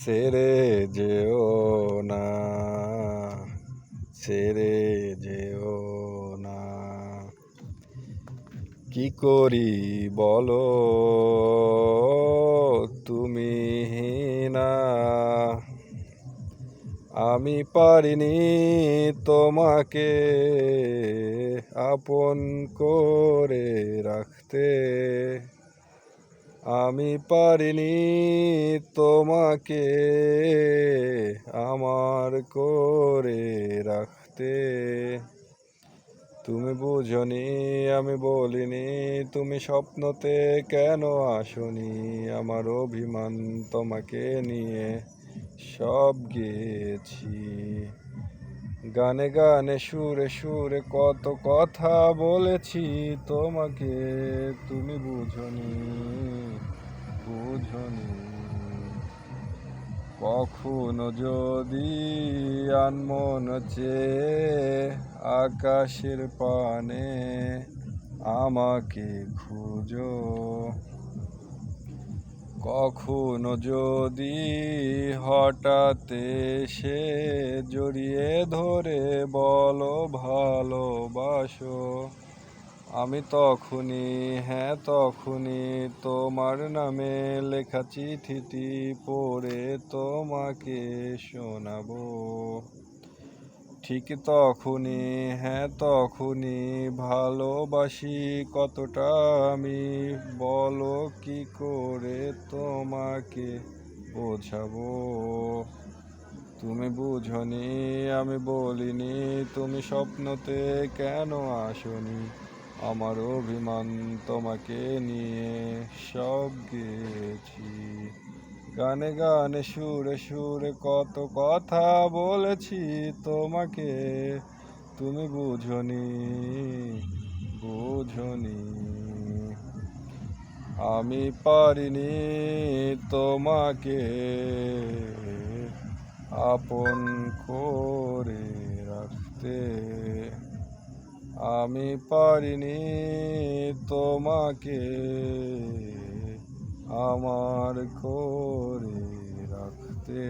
ছেড়ে যেও না, ছেড়ে যেও না। কি করি বলো তুমি না, আমি পারিনি তোমাকে আপন করে রাখতে, আমি পারিনি তোমাকে আমার করে রাখতে। তুমি বুঝনি আমি বলিনি, তুমি স্বপ্নতে কেন আসনি, আমার অভিমান তোমাকে নিয়ে সব গেছি। গানে গানে সুরে সুরে কত কথা বলেছি তোমাকে, তুমি বুঝনি বুঝনি। কখনো যদি আনমন চেয়ে আকাশের পানে আমাকে খুঁজো, কখনো যদি হঠাৎ এসে জড়িয়ে ধরে বলো ভালোবাসো, আমি তখনই, হ্যাঁ তখনই তোমার নামে লেখা চিঠিটি পড়ে তোমাকে শোনাবো। ঠিক তখনই, হ্যাঁ তখনই ভালোবাসি কতটা আমি, বলো কি করে তোমাকে বোঝাবো। তুমি বুঝনি আমি বলিনি, তুমি স্বপ্নতে কেন আসনি, আমার অভিমান তোমাকে নিয়ে সব গেছি। গানে গানে সুরে সুরে কত কথা বলেছি তোমাকে, তুমি বুঝনি বুঝনি। আমি পারিনি তোমাকে আপন করে রাখতে, আমি পারিনি তোমাকে আমার করে রাখতে।